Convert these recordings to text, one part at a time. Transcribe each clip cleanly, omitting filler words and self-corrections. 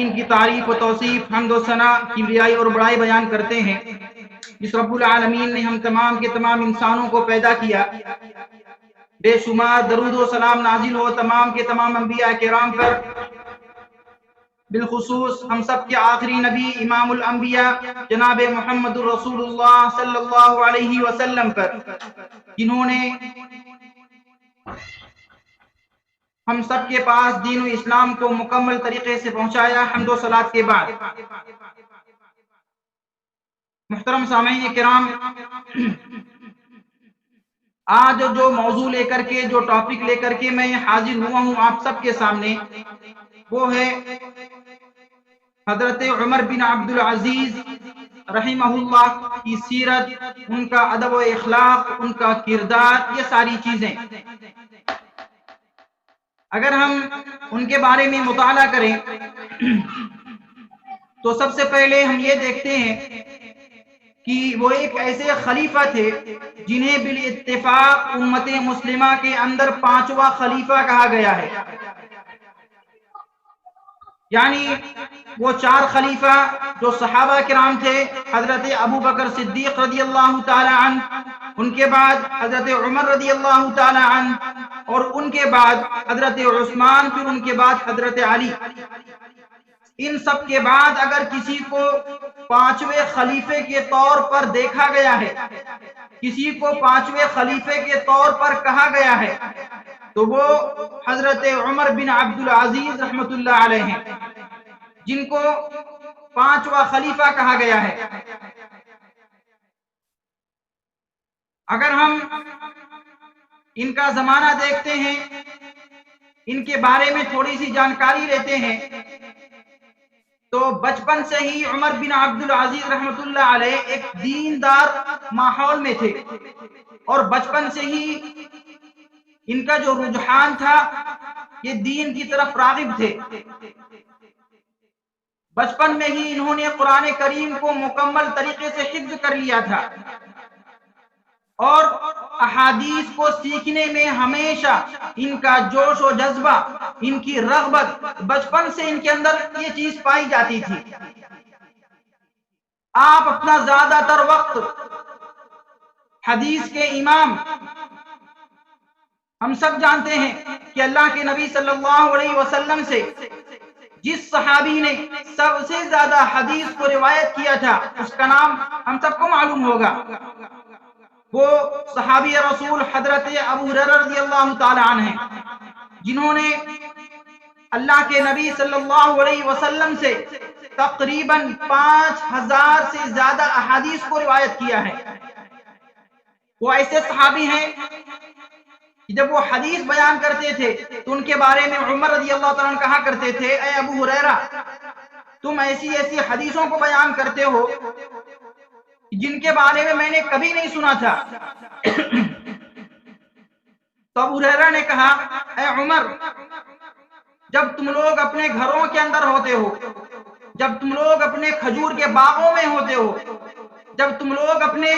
ان کی تعریف و توصیف، حمد و ثنا، کبریائی اور بڑائی بیان کرتے ہیں۔ جس رب العالمین نے ہم تمام کے تمام انسانوں کو پیدا کیا، بے شمار درود و سلام نازل ہو تمام کے تمام انبیاء کرام پر، بالخصوص ہم سب کے آخری نبی امام الانبیاء جناب محمد الرسول اللہ صلی اللہ علیہ وسلم پر، جنہوں نے ہم سب کے پاس دین و اسلام کو مکمل طریقے سے پہنچایا۔ حمد و صلات کے بعد محترم سامعین کرام، آج جو موضوع لے کر کے، جو ٹاپک لے کر کے میں حاضر ہوا ہوں آپ سب کے سامنے، وہ ہے حضرت عمر بن عبد العزیز رحمہ اللہ کی سیرت، ان کا ادب و اخلاق، ان کا کردار، یہ ساری چیزیں اگر ہم ان کے بارے میں مطالعہ کریں تو سب سے پہلے ہم یہ دیکھتے ہیں کہ وہ ایک ایسے خلیفہ تھے جنہیں بالاتفاق امت مسلمہ کے اندر پانچواں خلیفہ کہا گیا ہے۔ یعنی وہ چار خلیفہ جو صحابہ کرام تھے، حضرت ابو بکر صدیق رضی اللہ تعالی عنہ، ان کے بعد حضرت عمر رضی اللہ تعالی عنہ، اور ان کے بعد حضرت عثمان، پھر ان کے بعد حضرت علی۔ ان سب کے بعد اگر کسی کو پانچویں خلیفے کے طور پر دیکھا گیا ہے، کسی کو پانچویں خلیفے کے طور پر کہا گیا ہے، تو وہ حضرت عمر بن عبد العزیز رحمۃ اللہ علیہ ہیں، جن کو پانچواں خلیفہ کہا گیا ہے۔ اگر ہم ان کا زمانہ دیکھتے ہیں، ان کے بارے میں تھوڑی سی جانکاری لیتے ہیں، تو بچپن سے ہی عمر بن عبد العزیز رحمۃ اللہ علیہ ایک دیندار ماحول میں تھے، اور بچپن سے ہی ان کا جو رجحان تھا یہ دین کی طرف راغب تھے۔ بچپن میں ہی انہوں نے قرآن کریم کو مکمل طریقے سے حفظ کر لیا تھا، اور احادیث کو سیکھنے میں ہمیشہ ان کا جوش و جذبہ، ان کی رغبت، بچپن سے ان کے اندر یہ چیز پائی جاتی تھی۔ آپ اپنا زیادہ تر وقت حدیث کے امام، ہم سب جانتے ہیں کہ اللہ کے نبی صلی اللہ علیہ وسلم سے جس صحابی نے سب سے زیادہ حدیث کو روایت کیا تھا، اس کا نام ہم سب کو معلوم ہوگا، وہ صحابی رسول حضرت ابو ہریرہ رضی اللہ تعالی عنہ ہیں، جنہوں نے اللہ کے نبی صلی اللہ علیہ وسلم سے تقریباً 5000 سے زیادہ احادیث کو روایت کیا ہے۔ وہ ایسے صحابی ہیں کہ جب وہ حدیث بیان کرتے تھے تو ان کے بارے میں عمر رضی اللہ تعالیٰ عنہ کہا کرتے تھے، اے ابو ہریرہ، تم ایسی ایسی حدیثوں کو بیان کرتے ہو جن کے بارے میں میں نے کبھی نہیں سنا تھا۔ تو ابو ہریرہ نے کہا، اے عمر، جب تم لوگ اپنے گھروں کے اندر ہوتے ہو، جب تم لوگ اپنے کھجور کے باغوں میں ہوتے ہو، جب تم لوگ اپنے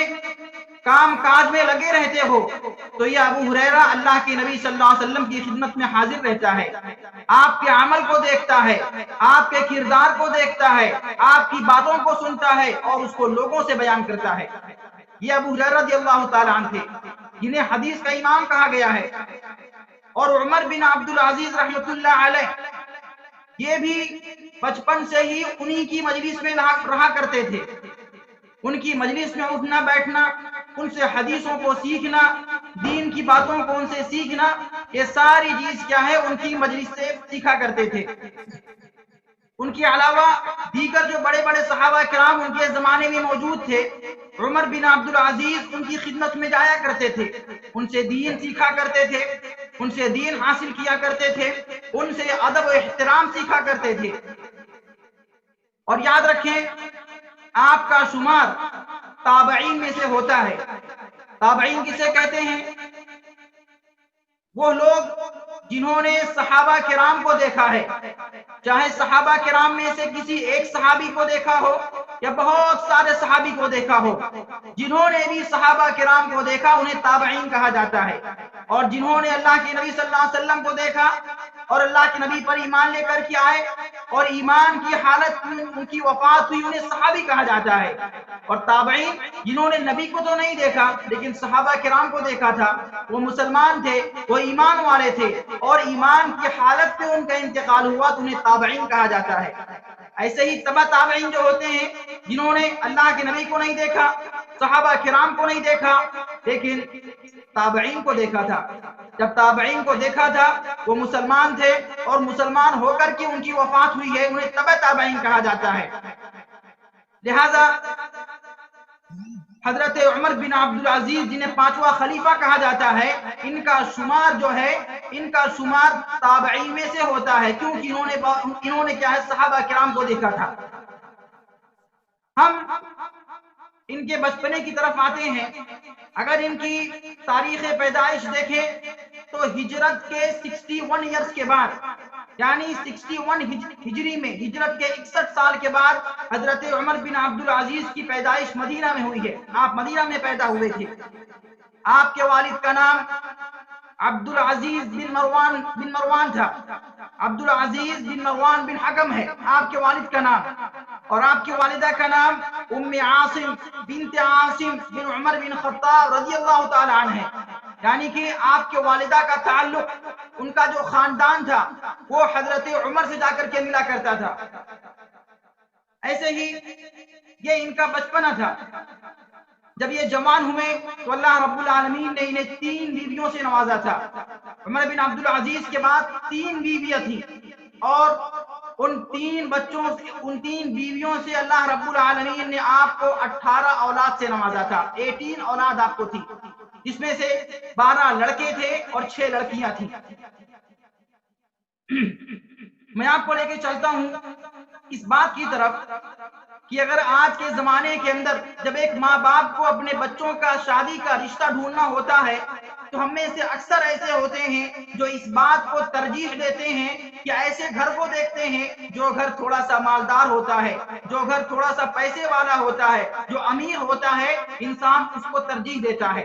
کام کاج میں لگے رہتے ہو، تو یہ ابو ہریرہ اللہ کے نبی صلی اللہ علیہ وسلم کی خدمت میں حاضر رہتا ہے، آپ کے عمل کو دیکھتا ہے، آپ کے کردار کو دیکھتا ہے، آپ کی باتوں کو سنتا ہے اور اس کو لوگوں سے بیان کرتا ہے۔ یہ ابو ہریرہ رضی اللہ تعالیٰ عنہ تھے جنہیں حدیث کا امام کہا گیا ہے۔ اور عمر بن عبد العزیز رحمۃ اللہ علیہ یہ بھی بچپن سے ہی انہی کی مجلس میں رہا کرتے تھے، ان کی مجلس میں اٹھنا بیٹھنا، ان سے حدیثوں کو سیکھنا، دین کی باتوں کو ان سے سیکھنا، یہ ساری چیز کیا ہے ان کی مجلس سے سیکھا کرتے تھے۔ ان کے علاوہ دیگر جو بڑے بڑے صحابہ کرام ان کے زمانے میں موجود تھے، عمر بن عبد العزیز ان کی خدمت میں جایا کرتے تھے، ان سے دین سیکھا کرتے تھے، ان سے دین حاصل کیا کرتے تھے، ان سے ادب و احترام سیکھا کرتے تھے۔ اور یاد رکھیں، آپ کا شمار تابعین میں سے ہوتا ہے۔ تابعین کسے کہتے ہیں؟ وہ لوگ جنہوں نے صحابہ کرام کو دیکھا ہے، چاہے صحابہ کرام میں سے کسی ایک صحابی کو دیکھا ہو یا بہت سارے صحابی کو دیکھا ہو، جنہوں نے بھی صحابہ کرام کو دیکھا انہیں تابعین کہا جاتا ہے۔ اور جنہوں نے اللہ کے نبی صلی اللہ علیہ وسلم کو دیکھا، اور اللہ کے نبی پر ایمان لے کر کے آئے اور ایمان کی حالت میں ان کی وفات ہوئی، انہیں صحابی کہا جاتا ہے۔ اور تابعین جنہوں نے نبی کو تو نہیں دیکھا لیکن صحابہ کرام کو دیکھا تھا، وہ مسلمان تھے، وہ ایمان والے تھے اور ایمان کی حالت میں ان کا انتقال ہوا تو انہیں تابعین کہا جاتا ہے۔ ایسے ہی تبع تابعین جو ہوتے ہیں جنہوں نے اللہ کے نبی کو نہیں دیکھا، صحابہ کرام کو نہیں دیکھا لیکن تابعین کو دیکھا تھا۔ جب تابعین کو دیکھا تھا وہ مسلمان تھے اور مسلمان ہو کر کے ان کی وفات ہوئی ہے، انہیں تبع تابعین کہا جاتا ہے۔ لہذا حضرت عمر بن عبدالعزیز جنہیں پانچواں خلیفہ کہا جاتا ہے، ان کا شمار جو ہے ان کا شمار تابعین میں سے ہوتا ہے، کیونکہ انہوں نے کیا ہے صحابہ کرام کو دیکھا تھا۔ ہم ان کے بچپنے کی طرف آتے ہیں۔ اگر ان کی تاریخ پیدائش دیکھیں تو ہجرت کے 61 ایئرز کے بعد، یعنی 61 ہجری میں، ہجرت کے 61 سال کے بعد حضرت عمر بن عبدالعزیز کی پیدائش مدینہ میں ہوئی ہے۔ آپ مدینہ میں پیدا ہوئے تھے۔ آپ کے والد کا نام عبدالعزیز بن مروان تھا۔ عبدالعزیز بن مروان بن حکم ہے آپ کے والد کا نام، اور آپ کی والدہ کا نام ام عاصم بنت عاصم بن عمر بن خطاب رضی اللہ تعالی عنہ ہے۔ یعنی کہ آپ کے والدہ کا تعلق، ان کا جو خاندان تھا وہ حضرت عمر سے جا کر کے ملا کرتا تھا۔ ایسے ہی یہ ان کا بچپنا تھا۔ جب یہ جوان ہوئے تو اللہ رب العالمین نے انہیں 3 بیویوں سے نوازا تھا۔ عمر بن عبدالعزیز کے بعد 3 بیویاں تھیں اور ان 3 بیویوں سے اللہ رب العالمین نے آپ کو 18 اولاد سے نوازا تھا۔ 18 اولاد آپ کو تھی، جس میں سے 12 لڑکے تھے اور 6 لڑکیاں تھیں۔ میں آپ کو لے کے چلتا ہوں اس بات کی طرف کہ اگر آج کے زمانے کے اندر جب ایک ماں باپ کو اپنے بچوں کا شادی کا رشتہ ڈھونڈنا ہوتا ہے تو ہم میں سے اکثر ایسے ہوتے ہیں جو اس بات کو ترجیح دیتے ہیں کہ ایسے گھر کو دیکھتے ہیں جو گھر تھوڑا سا مالدار ہوتا ہے، جو گھر تھوڑا سا پیسے والا ہوتا ہے، جو امیر ہوتا ہے، انسان اس کو ترجیح دیتا ہے۔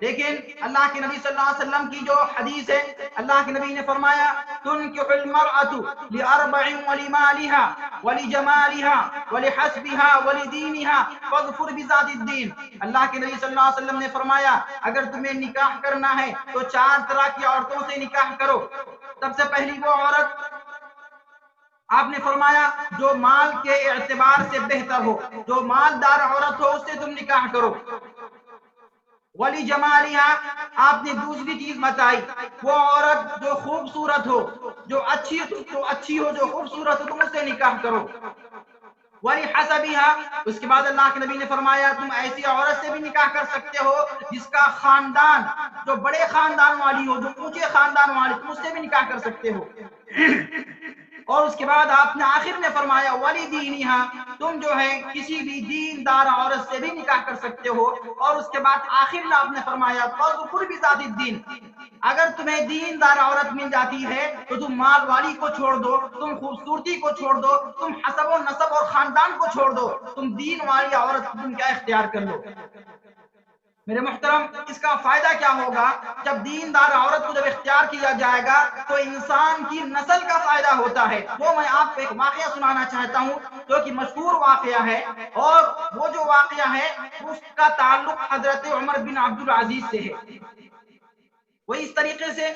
لیکن اللہ کے نبی صلی اللہ علیہ وسلم کی جو حدیث ہے، اللہ کے نبی نے فرمایا تنکح المرأة لأربع ولمالها ولجمالها ولحسبها ولدينها فاظفر بذات الدين۔ اللہ کے نبی صلی اللہ علیہ وسلم نے فرمایا اگر تمہیں نکاح کرنا ہے تو 4 طرح کی عورتوں سے نکاح کرو۔ سب سے پہلی وہ عورت آپ نے فرمایا جو مال کے اعتبار سے بہتر ہو، جو مالدار عورت ہو اس سے تم نکاح کرو۔ ولی جمالیا، آپ نے دوسری چیز بتائی وہ عورت جو خوبصورت ہو، جو اچھی ہو، جو خوبصورت ہو، تم اس سے نکاح کرو۔ ولی حسبیہا، اس کے بعد اللہ کے نبی نے فرمایا تم ایسی عورت سے بھی نکاح کر سکتے ہو جس کا خاندان جو بڑے خاندان والی ہو، جو اونچے خاندان والی، تم اس سے بھی نکاح کر سکتے ہو۔ اور اس کے بعد آپ نے آخر میں فرمایا ولی دینہا، تم جو ہے کسی بھی دیندار عورت سے بھی نکاح کر سکتے ہو۔ اور اس کے بعد آخر میں آپ نے فرمایا فاظفر بذات الدین، اگر تمہیں دیندار عورت مل جاتی ہے تو تم مال والی کو چھوڑ دو، تم خوبصورتی کو چھوڑ دو، تم حسب و نسب اور خاندان کو چھوڑ دو، تم دین والی عورت تم کیا اختیار کر لو۔ میرے محترم، اس کا فائدہ کیا ہوگا؟ جب دیندار عورت کو جب اختیار کیا جائے گا تو انسان کی نسل کا فائدہ ہوتا ہے۔ وہ میں آپ کو ایک واقعہ سنانا چاہتا ہوں جو کہ مشہور واقعہ ہے، اور وہ جو واقعہ ہے اس کا تعلق حضرت عمر بن عبدالعزیز سے ہے۔ وہ اس طریقے سے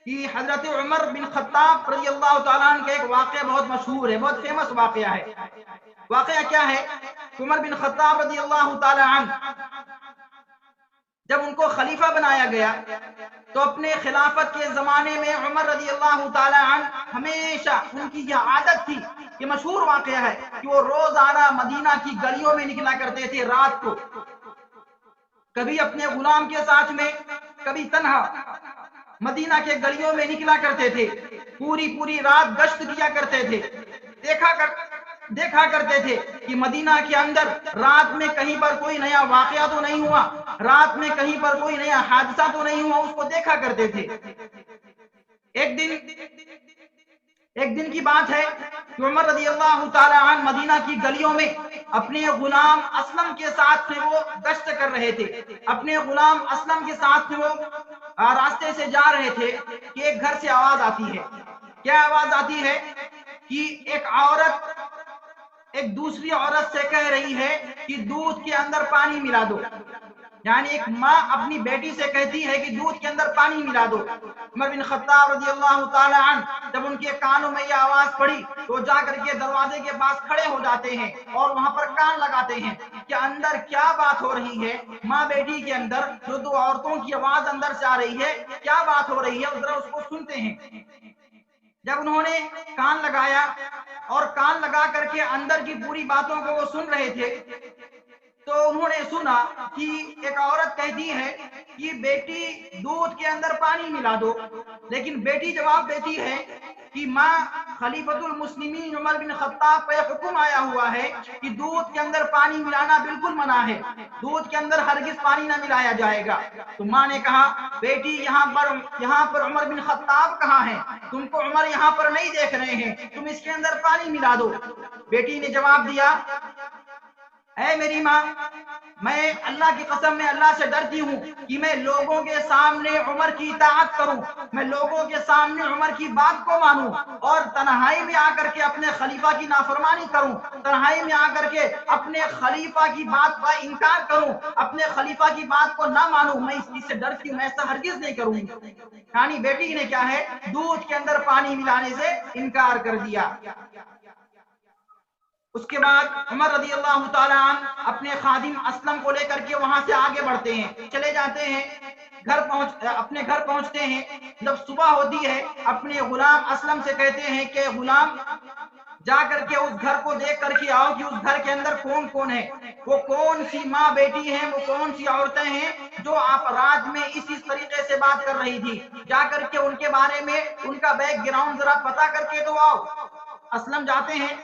کہ حضرت عمر بن خطاب رضی اللہ تعالیٰ عنہ کا ایک واقعہ بہت مشہور ہے، بہت فیمس واقعہ ہے۔ واقعہ کیا ہے؟ عمر بن خطاب رضی اللہ تعالیٰ عنہ جب ان کو خلیفہ بنایا گیا تو اپنے خلافت کے زمانے میں عمر رضی اللہ تعالی عنہ ہمیشہ ان کی یہ عادت تھی، یہ مشہور واقعہ ہے کہ وہ روزانہ مدینہ کی گلیوں میں نکلا کرتے تھے رات کو، کبھی اپنے غلام کے ساتھ میں، کبھی تنہا مدینہ کے گلیوں میں نکلا کرتے تھے، پوری رات گشت کیا کرتے تھے، دیکھا کرتے تھے کہ مدینہ کے اندر رات میں کہیں پر کوئی نیا واقعہ تو نہیں ہوا، رات میں کہیں پر کوئی نیا حادثہ تو نہیں ہوا، اس کو دیکھا کرتے تھے۔ ایک دن کی بات ہے کہ عمر رضی اللہ تعالی عنہ مدینہ کی گلیوں میں اپنے غلام اسلم کے ساتھ میں وہ گشت کر رہے تھے، اپنے غلام اسلم کے ساتھ میں وہ راستے سے جا رہے تھے کہ ایک گھر سے آواز آتی ہے. کیا آواز آتی ہے؟ کہ ایک عورت ایک دوسری عورت سے کہہ رہی ہے کہ دودھ کے اندر پانی ملا دو. یعنی ایک ماں اپنی بیٹی سے کہتی ہے کہ دودھ کے اندر پانی ملا دو. عمر بن خطاب رضی اللہ تعالی عنہ جب ان کے کانوں میں یہ آواز پڑی تو جا کر کے دروازے کے پاس کھڑے ہو جاتے ہیں اور وہاں پر کان لگاتے ہیں کہ اندر کیا بات ہو رہی ہے. ماں بیٹی کے اندر جو دو عورتوں کی آواز اندر سے آ رہی ہے, کیا بات ہو رہی ہے, ذرا اس کو سنتے ہیں. جب انہوں نے کان لگایا اور کان لگا کر کے اندر کی پوری باتوں کو وہ سن رہے تھے تو انہوں نے سنا کہ ایک عورت کہتی ہے کہ بیٹی دودھ کے اندر پانی ملا دو. لیکن بیٹی جواب دیتی ہے کہ ماں, خلیفۃ المسلمین عمر بن خطاب کا حکم آیا ہوا ہے کہ دودھ کے اندر پانی ملانا بالکل منع ہے, دودھ کے اندر ہرگز پانی نہ ملایا جائے گا. تو ماں نے کہا بیٹی یہاں پر عمر بن خطاب کہاں ہیں؟ تم کو عمر یہاں پر نہیں دیکھ رہے ہیں, تم اس کے اندر پانی ملا دو. بیٹی نے جواب دیا اے میری ماں, میں اللہ کی قسم میں اللہ سے ڈرتی ہوں کہ میں لوگوں کے سامنے عمر کی اطاعت کروں, میں لوگوں کے سامنے عمر کی بات کو مانوں اور تنہائی میں آ کر کے اپنے خلیفہ کی نافرمانی کروں, تنہائی میں آ کر کے اپنے خلیفہ کی بات کا انکار کروں, اپنے خلیفہ کی بات کو نہ مانوں. میں اس چیز سے ڈرتی ہوں, میں ایسا ہرگز نہیں کروں گی. یعنی بیٹی نے کیا ہے, دودھ کے اندر پانی ملانے سے انکار کر دیا. اس کے بعد عمر رضی اللہ تعالیٰ عنہ اپنے خادم اسلم کو لے کر کے وہاں سے آگے بڑھتے ہیں, چلے جاتے ہیں, اپنے گھر پہنچتے ہیں. جب صبح ہوتی ہے اپنے غلام اسلم سے کہتے ہیں کہ غلام جا کر کے اس گھر کو دیکھ کر کے آؤ کہ اس گھر کے اندر کون کون ہے, وہ کون سی ماں بیٹی ہیں, وہ کون سی عورتیں ہیں جو آپ رات میں اس طریقے سے بات کر رہی تھی. جا کر کے ان کے بارے میں ان کا بیک گراؤنڈ ذرا پتا کر کے تو آؤ. اسلم جاتے ہیں,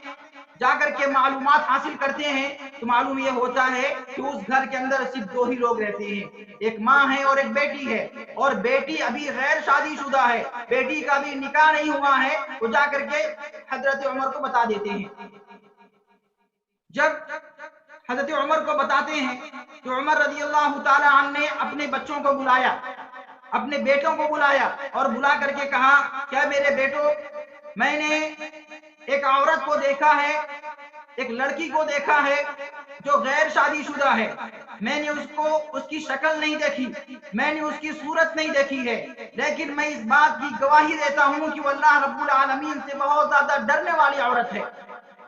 جا کر کے معلومات حاصل کرتے ہیں تو معلوم یہ ہوتا ہے کہ اس گھر کے اندر صرف دو ہی لوگ رہتے ہیں, ایک ماں ہے اور ایک بیٹی ہے, اور بیٹی ابھی غیر شادی شدہ ہے, بیٹی کا بھی نکاح نہیں ہوا ہے. تو جا کر کے حضرت عمر کو بتا دیتے ہیں. جب حضرت عمر کو بتاتے ہیں تو عمر رضی اللہ تعالی عنہ نے اپنے بچوں کو بلایا, اپنے بیٹوں کو بلایا اور بلا کر کے کہا کیا میرے بیٹوں, میں نے ایک عورت کو دیکھا ہے, ایک لڑکی کو دیکھا ہے جو غیر شادی شدہ ہے. میں نے اس کی شکل نہیں دیکھی, میں نے اس کی صورت نہیں دیکھی ہے, لیکن میں اس بات کی گواہی دیتا ہوں کہ وہ اللہ رب العالمین سے بہت زیادہ ڈرنے والی عورت ہے.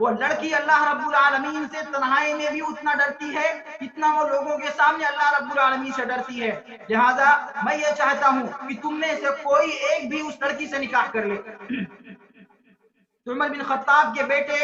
وہ لڑکی اللہ رب العالمین سے تنہائی میں بھی اتنا ڈرتی ہے جتنا وہ لوگوں کے سامنے اللہ رب العالمین سے ڈرتی ہے. لہذا میں یہ چاہتا ہوں کہ تم میں سے کوئی ایک بھی اس لڑکی سے نکاح کر لے. تو عمر بن خطاب کے بیٹے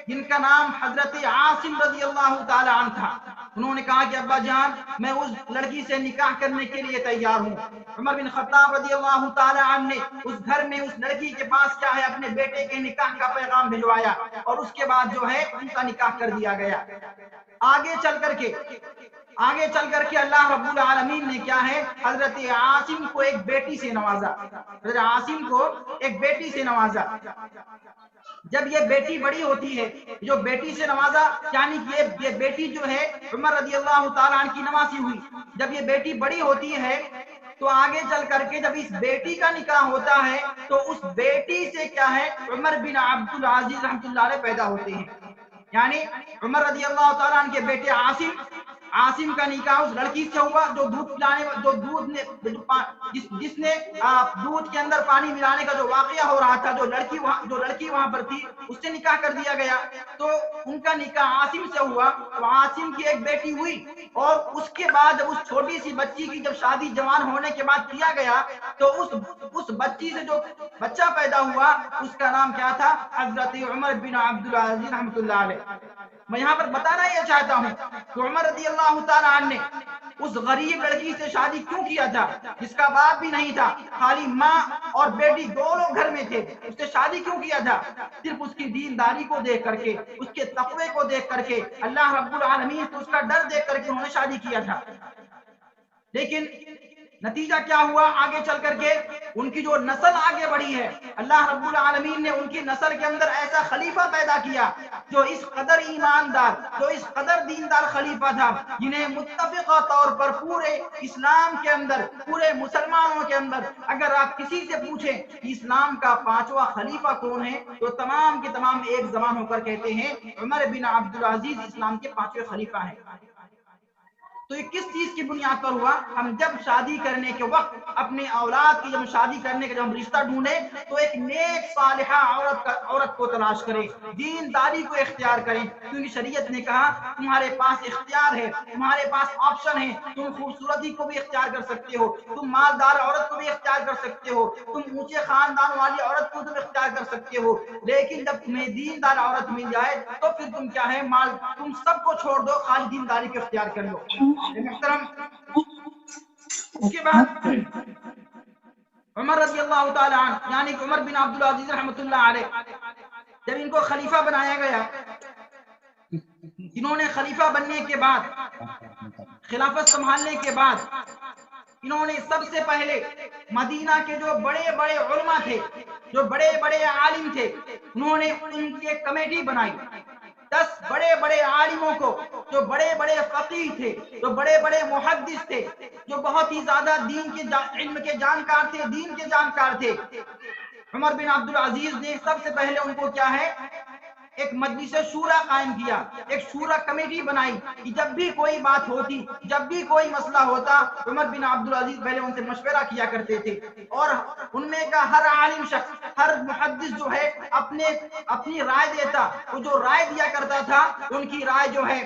جن کا نام حضرت عاصم رضی اللہ تعالی عنہ تھا, انہوں نے کہا کہ ابا جان میں اس لڑکی سے نکاح کرنے کے لیے تیار ہوں. عمر بن خطاب رضی اللہ تعالی عنہ نے اس گھر میں اس لڑکی کے پاس کیا ہے اپنے بیٹے کے نکاح کا پیغام بھجوایا اور اس کے بعد جو ہے ان کا نکاح کر دیا گیا. آگے چل کر کے اللہ رب العالمین نے کیا ہے حضرت عاصم کو ایک بیٹی سے نوازا, حضرت عاصم کو ایک بیٹی سے نوازا. جب یہ بیٹی بڑی ہوتی ہے, جو بیٹی سے نوازا یعنی کہ یہ بیٹی جو ہے عمر رضی اللہ تعالیٰ عنہ کی نوازی ہوئی. جب یہ بیٹی بڑی ہوتی ہے تو آگے چل کر کے جب اس بیٹی کا نکاح ہوتا ہے تو اس بیٹی سے کیا ہے عمر بن عبد العزیز رحمۃ اللہ علیہ پیدا ہوتے ہیں. یعنی عمر رضی اللہ تعالیٰ عنہ کے بیٹے عاصم کا نکاح اس لڑکی سے ہوا جو جس نے دودھ کے اندر پانی ملانے کا جو واقعہ ہو رہا تھا, جو لڑکی وہاں پر تھی اس سے نکاح کر دیا گیا. تو ان کا نکاح عاصم سے ہوا. تو عاصم کی ایک بیٹی ہوئی اور اس کے بعد جب اس چھوٹی سی بچی کی جب شادی جوان ہونے کے بعد کیا گیا تو اس بچی سے جو بچہ پیدا ہوا اس کا نام کیا تھا, حضرت عمر بن عبد العزیز رحمۃ اللہ علیہ. میں یہاں پر بتانا یہ چاہتا ہوں کہ عمر رضی اللہ تعالیٰ عنہ نے اس غریب لڑکی سے شادی کیوں کیا تھا جس کا باپ بھی نہیں تھا, خالی ماں اور بیٹی دو لوگ گھر میں تھے, اس سے شادی کیوں کیا تھا؟ صرف اس کی دینداری کو دیکھ کر کے, اس کے تقوی کو دیکھ کر کے, اللہ رب العالمین سے اس کا ڈر دیکھ کر کے انہوں نے شادی کیا تھا. نتیجہ کیا ہوا آگے چل کر کے؟ ان کی جو نسل آگے بڑھی ہے، اللہ رب العالمین نے ان کی نسل کے اندر ایسا خلیفہ پیدا کیا جو اس قدر ایماندار، جو اس قدر دیندار خلیفہ تھا، جنہیں متفقہ طور پر پورے اسلام کے اندر، پورے مسلمانوں کے اندر اگر آپ کسی سے پوچھیں کہ اسلام کا 5واں خلیفہ کون ہے، تو تمام کے تمام ایک زبان ہو کر کہتے ہیں عمر بن عبدالعزیز اسلام کے 5ویں خلیفہ ہیں۔ تو یہ کس چیز کی بنیاد پر ہوا؟ ہم جب شادی کرنے کے وقت اپنے اولاد کی جب شادی کرنے کا جب ہم رشتہ ڈھونڈیں تو ایک نیک صالحہ عورت کو تلاش کریں، دینداری کو اختیار کریں، کیونکہ شریعت نے کہا تمہارے پاس اختیار ہے، تمہارے پاس آپشن ہے، تم خوبصورتی کو بھی اختیار کر سکتے ہو، تم مالدار عورت کو بھی اختیار کر سکتے ہو، تم اونچے خاندان والی عورت کو تم اختیار کر سکتے ہو، لیکن جب تمہیں دیندار عورت مل جائے تو پھر تم کیا ہے، مال تم سب کو چھوڑ دو، خالی دینداری کو اختیار کر لو۔ محترم، اس کے بعد عمر رضی اللہ تعالی عنہ یعنی کہ عمر بن عبدالعزیز رحمۃ اللہ علیہ، جب ان کو خلیفہ بنایا گیا، انہوں نے خلیفہ بننے کے بعد، خلافت سنبھالنے کے بعد، انہوں نے سب سے پہلے مدینہ کے جو بڑے بڑے علماء تھے، جو بڑے بڑے عالم تھے، انہوں نے ان کی کمیٹی بنائی، 10 بڑے بڑے عالموں کو، جو بڑے بڑے فقیہ تھے، جو بڑے بڑے محدث تھے، جو بہت ہی زیادہ دین کے علم کے جانکار تھے، دین کے جانکار تھے، عمر بن عبدالعزیز نے سب سے پہلے ان کو کیا ہے، ایک مجلس شورا قائم کیا، ایک شورا کمیٹی بنائی کہ جب بھی کوئی بات ہوتی، جب بھی کوئی مسئلہ ہوتا، عمر بن عبدالعزیز پہلے ان سے مشورہ کیا کرتے تھے، اور ان میں کا ہر عالم شخص، ہر محدث جو ہے اپنی رائے دیتا، وہ جو رائے دیا کرتا تھا ان کی رائے جو ہے،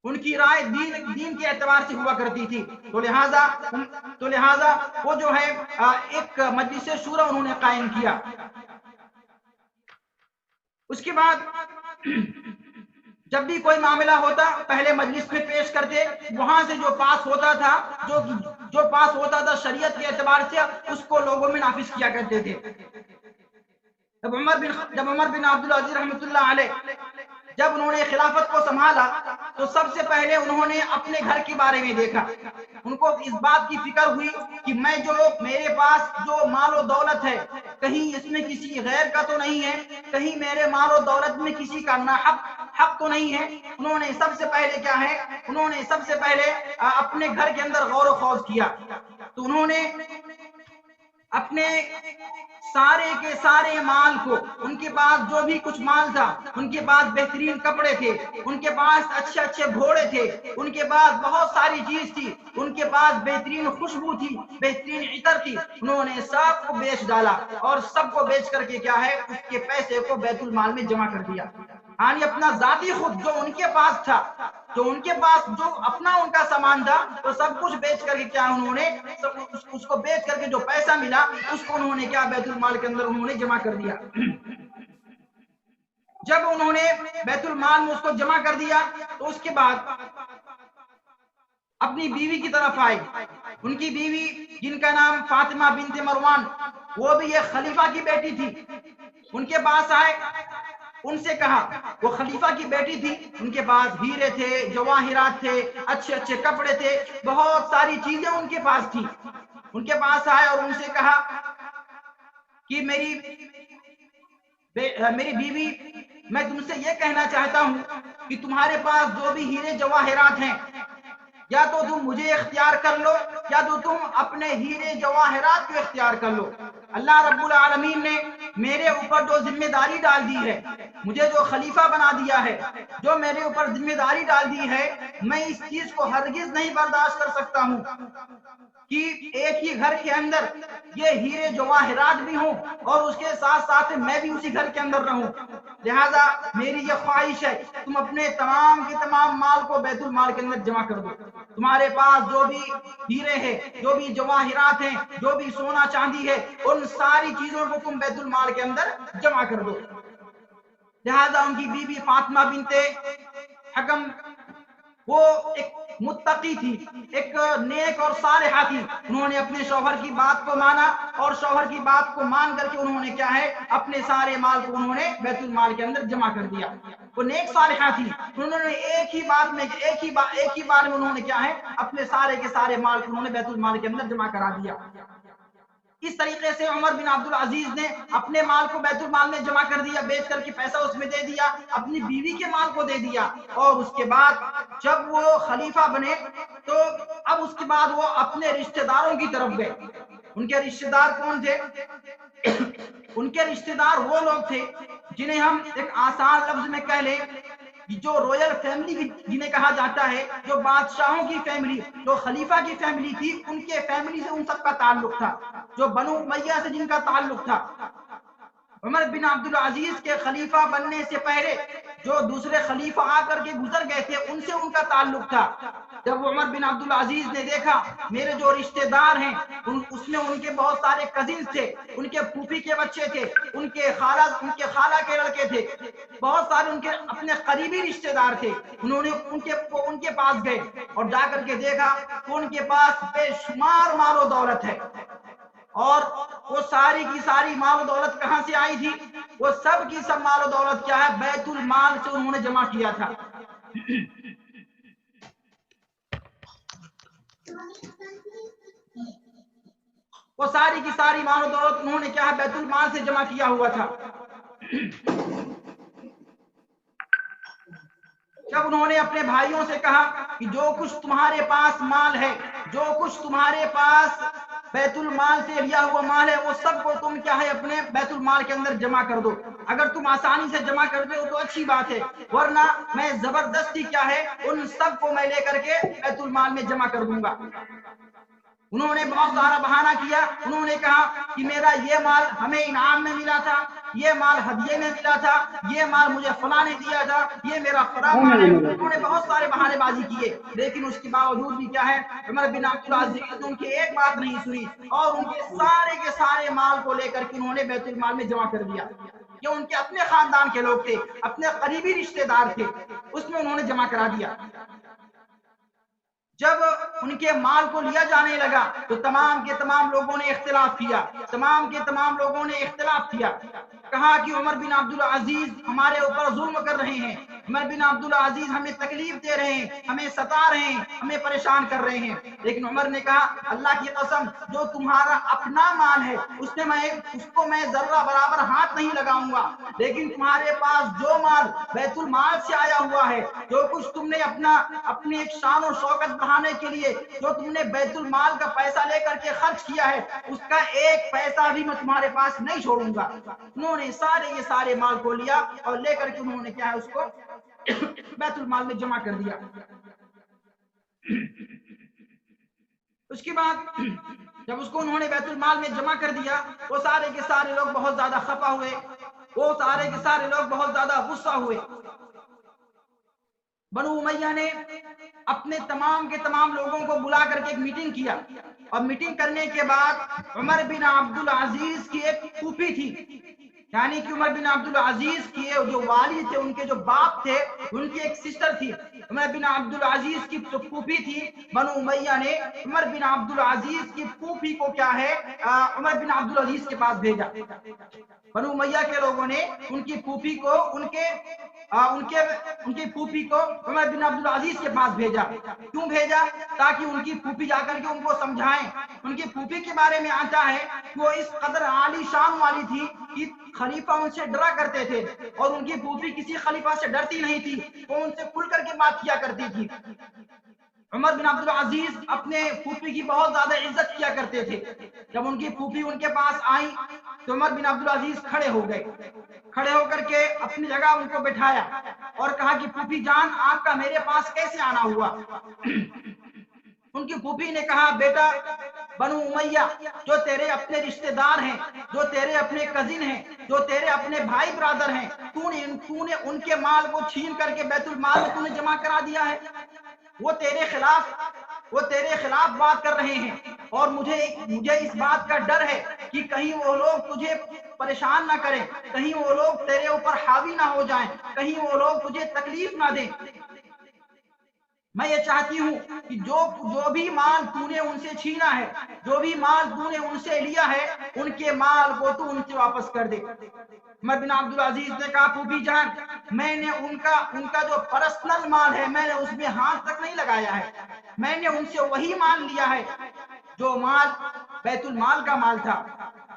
ان کی رائے دین کے اعتبار سے ہوا کرتی تھی، تو لہذا وہ جو ہے ایک مجلس شورا انہوں نے قائم کیا۔ اس کے بعد جب بھی کوئی معاملہ ہوتا پہلے مجلس میں پیش کرتے، وہاں سے جو پاس ہوتا تھا، جو پاس ہوتا تھا شریعت کے اعتبار سے، اس کو لوگوں میں نافذ کیا کرتے تھے۔ جب عمر بن عبدالعزیز رحمۃ اللہ علیہ جب انہوں نے خلافت کو سنبھالا تو سب سے پہلے انہوں نے اپنے گھر کے بارے میں دیکھا، ان کو اس بات کی فکر ہوئی کہ میرے پاس جو مال و دولت ہے، کہیں اس میں کسی غیر کا تو نہیں ہے، کہیں میرے مال و دولت میں کسی کا حق تو نہیں ہے۔ انہوں نے سب سے پہلے کیا ہے، انہوں نے سب سے پہلے اپنے گھر کے اندر غور و خوض کیا، تو انہوں نے اپنے سارے کے سارے مال کو، ان کے پاس جو بھی کچھ مال تھا، ان کے پاس بہترین کپڑے تھے، ان کے پاس اچھے اچھے گھوڑے تھے، ان کے پاس بہت ساری چیز تھی، ان کے پاس بہترین خوشبو تھی، بہترین عطر تھی، انہوں نے سب کو بیچ ڈالا اور سب کو بیچ کر کے کیا ہے، اس کے پیسے کو بیت المال میں جمع کر دیا، یعنی اپنا ذاتی خود جو ان کے پاس تھا، جو اپنا ان کا سامان تھا، وہ سب کچھ بیچ کر کے کیا انہوں نے اس کو بیچ کر کے جو پیسہ ملا اس کو انہوں نے کیا بیت المال کے اندر انہوں نے جمع کر دیا۔ جب انہوں نے بیت المال میں اس کو جمع کر دیا تو اس کے بعد اپنی بیوی کی طرف آئے، ان کی بیوی جن کا نام فاطمہ بنت مروان، وہ بھی ایک خلیفہ کی بیٹی تھی، ان کے پاس آئے، ان سے کہا، وہ خلیفہ کی بیٹی تھی، ان کے پاس ہیرے تھے، جواہرات تھے، اچھے اچھے کپڑے تھے، بہت ساری چیزیں ان کے پاس تھی، ان کے پاس آئے اور ان سے کہا کہ میری بیوی، میں تم سے یہ کہنا چاہتا ہوں کہ تمہارے پاس جو بھی ہیرے جواہرات ہیں، یا تو تم مجھے اختیار کر لو، یا تو تم اپنے ہیرے جواہرات کو اختیار کر لو۔ اللہ رب العالمین نے میرے اوپر جو ذمہ داری ڈال دی ہے، مجھے جو خلیفہ بنا دیا ہے، جو میرے اوپر ذمہ داری ڈال دی ہے، میں اس چیز کو ہرگز نہیں برداشت کر سکتا ہوں کہ ایک ہی گھر کے اندر یہ ہیرے جواہرات بھی ہوں اور اس کے ساتھ ساتھ میں بھی اسی گھر کے اندر رہوں، لہذا میری یہ خواہش ہے تم اپنے تمام کے تمام مال کو بیت المال کے اندر جمع کر دو، تمہارے پاس جو بھی ہیرے ہیں، جو بھی جواہرات ہیں، جو بھی سونا چاندی ہے، ان ساری چیزوں کو تم بیت المال کے اندر جمع کر دو۔ لہذا ان کی بیوی فاطمہ بنت حکم، وہ ایک متقی تھی، ایک نیک اور صالحہ تھی، انہوں نے اپنے شوہر کی بات کو مانا اور شوہر کی بات کو مان کر کے انہوں نے کیا ہے، اپنے سارے مال کو انہوں نے بیت المال کے اندر جمع کر دیا۔ وہ نیک صالحہ تھی. انہوں نے ایک ہی بار میں انہوں نے کیا ہے اپنے سارے کے سارے مال کو انہوں نے بیت المال کے اندر جمع کرا دیا. اس طریقے سے عمر بن عبد العزیز نے اپنے مال کو بیت المال میں جمع کر دیا, بیچ کر کے پیسہ اس میں دے دیا, اپنی بیوی کے مال کو دے دیا. اور اس کے بعد جب وہ خلیفہ بنے تو اب اس کے بعد وہ اپنے رشتہ داروں کی طرف گئے. ان کے رشتہ دار کون تھے؟ ان کے رشتہ دار وہ لوگ تھے جنہیں ہم ایک آسان لفظ میں کہہ لیں جو رویل فیملی جنہیں کہا جاتا ہے, جو بادشاہوں کی فیملی, جو خلیفہ کی فیملی تھی, ان کے فیملی سے ان سب کا تعلق تھا, جو بنو امیہ سے جن کا تعلق تھا. عمر بن عبد العزیز کے خلیفہ بننے سے پہلے جو دوسرے خلیفہ آ کر کے گزر گئے تھے ان سے ان کا تعلق تھا. جب عمر بن عبد العزیز نے دیکھا میرے جو رشتہ دار ہیں اس میں ان کے بہت سارے کزنز تھے, ان کے پھوپھی کے بچے تھے, ان کے خالہ کے لڑکے تھے, بہت سارے ان کے اپنے قریبی رشتہ دار تھے. انہوں نے ان کے پاس گئے اور جا کر کے دیکھا کہ ان کے پاس بے شمار مال و دولت ہے. اور وہ ساری کی ساری مال و دولت کہاں سے آئی تھی؟ وہ سب کی سب مال و دولت کیا ہے بیت المال سے انہوں نے جمع کیا تھا. وہ ساری کی ساری مال و دولت انہوں نے کیا ہے بیت المال سے جمع کیا ہوا تھا. جب انہوں نے اپنے بھائیوں سے کہا کہ جو کچھ تمہارے پاس مال ہے, جو کچھ تمہارے پاس بیت المال سے لیا ہوا مال ہے, وہ سب کو تم کیا ہے اپنے بیت المال کے اندر جمع کر دو. اگر تم آسانی سے جمع کر دو تو اچھی بات ہے, ورنہ میں زبردستی کیا ہے ان سب کو میں لے کر کے بیت المال میں جمع کر دوں گا. انہوں نے بہت سارا بہانہ کیا. انہوں نے کہا کہ میرا یہ مال ہمیں انعام میں ملا تھا, یہ مال ہدیے میں ملا تھا, یہ مال مجھے فلاں نے دیا تھا, یہ میرا فلاں مال ہے. انہوں نے بہت سارے بہانے بازی کیے, لیکن اس کے باوجود بھی کیا ہے عمر بن عبد العزیز نے ان کی ایک بات نہیں سنی اور ان کے سارے مال کو لے کر کے انہوں نے بیت المال میں جمع کر دیا. یہ ان کے اپنے خاندان کے لوگ تھے, اپنے قریبی رشتہ دار تھے, اس میں انہوں نے جمع کرا دیا. جب ان کے مال کو لیا جانے لگا تو تمام کے تمام لوگوں نے اختلاف کیا, کہا کہ عمر بن عبد العزیز ہمارے اوپر ظلم کر رہے ہیں, عمر بن عبد العزیز ہمیں تکلیف دے رہے ہیں, ہمیں ستا رہے ہیں, ہمیں پریشان کر رہے ہیں. لیکن عمر نے کہا اللہ کی قسم جو تمہارا اپنا مال ہے اس کو میں ذرہ برابر ہاتھ نہیں لگاؤں گا, لیکن تمہارے پاس جو مال بیت المال سے آیا ہوا ہے, جو کچھ تم نے اپنی ایک شان و شوکت بڑھانے کے لیے جو تم نے بیت المال کا پیسہ لے کر کے خرچ کیا ہے, اس کا ایک پیسہ بھی میں تمہارے پاس نہیں چھوڑوں گا. انہوں نے سارے مال کو لیا اور لے کر کے انہوں نے کیا ہے اس کو بیت المال میں جمع کر دیا. اس کے بعد جب اس کو انہوں نے بیت المال میں جمع کر دیا وہ سارے کے سارے لوگ بہت زیادہ خفا ہوئے, وہ سارے کے سارے لوگ بہت زیادہ غصہ ہوئے. بنو امیہ نے اپنے تمام کے تمام لوگوں کو بلا کر کے ایک میٹنگ کیا, اور میٹنگ کرنے کے بعد عمر بن عبد العزیز کی ایک پھوپھی تھی, یعنی کہ عمر بن عبد العزیز کی جو والد تھے, ان کے جو باپ تھے, ان کی ایک سسٹر تھی. عمر بن عبد العزیز کی جو پھوپھی تھی, بنو امیہ نے عمر بن عبد العزیز کی پھوپھی کو کیا ہے عمر بن عبد العزیز کے پاس بھیجا. بنو امیہ کے لوگوں نے ان کی پھوپھی کو ان کی پھوپھی کو عمر بن عبد العزیز کے پاس بھیجا. کیوں بھیجا؟ تاکہ ان کی پھوپھی جا کر کے ان کو سمجھائیں. ان کی پھوپھی کے بارے میں آتا ہے کہ وہ اس قدر عالی شان والی تھی کہ خلیفہ ان سے ڈرا کرتے تھے, اور ان کی پھوپھی کسی خلیفہ سے ڈرتی نہیں تھی, وہ ان سے کھل کر کے بات کیا کرتی تھی. عمر بن عبد العزیز اپنے پھوپھی کی بہت زیادہ عزت کیا کرتے تھے. جب ان کی پھوپھی ان کے پاس آئی تو عمر بن عبد العزیز کھڑے ہو گئے, کھڑے ہو کر کے اپنی جگہ ان کو بٹھایا اور کہا کہ پھوپھی جان آپ کا میرے پاس کیسے آنا ہوا؟ ان کی پھوپھی نے کہا بیٹا بنو امیہ جو تیرے اپنے رشتہ دار ہیں, جو تیرے اپنے کزن ہیں, جو تیرے اپنے بھائی برادر ہیں, تو نے ان کے مال کو چھین کر کے بیت المال میں تو نے جمع کرا دیا ہے. وہ تیرے خلاف بات کر رہے ہیں, اور مجھے اس بات کا ڈر ہے کہ کہیں وہ لوگ تجھے پریشان نہ کریں, کہیں وہ لوگ تیرے اوپر حاوی نہ ہو جائیں, کہیں وہ لوگ تجھے تکلیف نہ دیں. میں یہ چاہتی ہوں کہ جو بھی مال تو نے ان سے چھینا ہے، جو بھی مال تو نے ان سے لیا ہے، ان کے مال کو تو ان سے واپس کر دے۔ عمر بن عبدالعزیز نے کہا پھوپھی جان، میں نے ان کا جو پرسنل مال ہے میں نے اس میں ہاتھ تک نہیں لگایا ہے، میں نے ان سے وہی مال لیا ہے جو مال بیت المال کا مال تھا،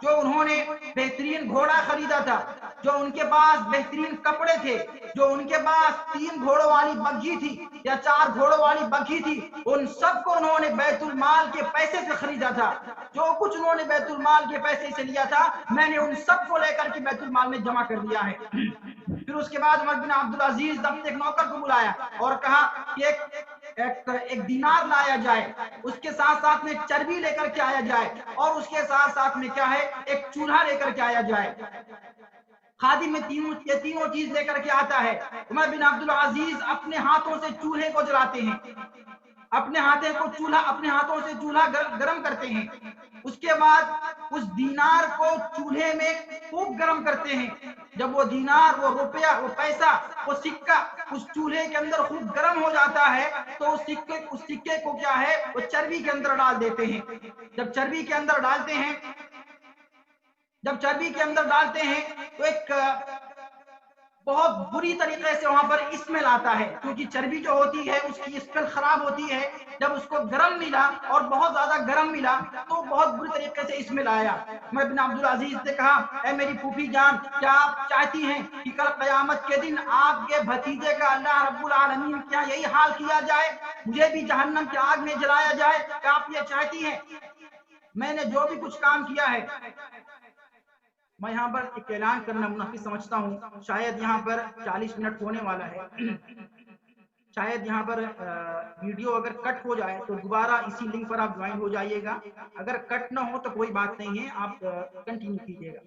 جو انہوں نے بہترین گھوڑا خریدا تھا، جو ان کے پاس بہترین کپڑے تھے، جو ان کے پاس 3 گھوڑوں والی بگھی تھی یا 4 گھوڑوں والی بگھی تھی، ان سب کو انہوں نے بیت المال کے پیسے سے خریدا تھا۔ جو کچھ انہوں نے بیت المال کے پیسے سے لیا تھا میں نے ان سب کو لے کر کے بیت المال میں جمع کر دیا ہے۔ پھر اس کے بعد عمر بن عبدالعزیز اپنے ایک نوکر کو بلایا اور کہا کہ ایک دینار لایا جائے، اس کے ساتھ ساتھ میں چربی لے کر کے آیا جائے، اور اس کے ساتھ ساتھ میں کیا ہے ایک چولہا لے کر کے آیا جائے۔ خادم میں تینوں چیز لے کر کے آتا ہے۔ عمر بن عبدالعزیز اپنے ہاتھوں سے چولہے کو جلاتے ہیں، اپنے ہاتھوں سے چولہا گرم کرتے ہیں، اس کے بعد اس دینار کو چولہے میں خوب گرم کرتے ہیں۔ جب وہ دینار، وہ روپیہ، وہ پیسہ، وہ سکہ اس چولہے کے اندر خوب گرم ہو جاتا ہے تو اس سکے کو کیا ہے وہ چربی کے اندر ڈال دیتے ہیں۔ جب چربی کے اندر ڈالتے ہیں تو ایک بہت بری طریقے سے وہاں پر اسمیل آتا ہے، کیونکہ چربی جو ہوتی ہے اس کی اسمیل خراب ہوتی ہے۔ جب اس کو گرم ملا اور بہت زیادہ گرم ملا تو بہت بری طریقے سے اسمیل آیا۔ عمر بن عبدالعزیز نے کہا اے میری پھوپھی جان، کیا آپ چاہتی ہیں کہ کل قیامت کے دن آپ کے بھتیجے کا اللہ رب العالمین کیا یہی حال کیا جائے، مجھے بھی جہنم کی آگ میں جلایا جائے؟ کیا آپ یہ چاہتی ہیں؟ میں نے جو بھی کچھ کام کیا ہے، میں یہاں پر ایک اعلان کرنا مناسب سمجھتا ہوں، شاید یہاں پر 40 منٹ ہونے والا ہے، شاید یہاں پر ویڈیو اگر کٹ ہو جائے تو دوبارہ اسی لنک پر آپ جوائن ہو جائیے گا، اگر کٹ نہ ہو تو کوئی بات نہیں ہے، آپ کنٹینیو کیجیے گا۔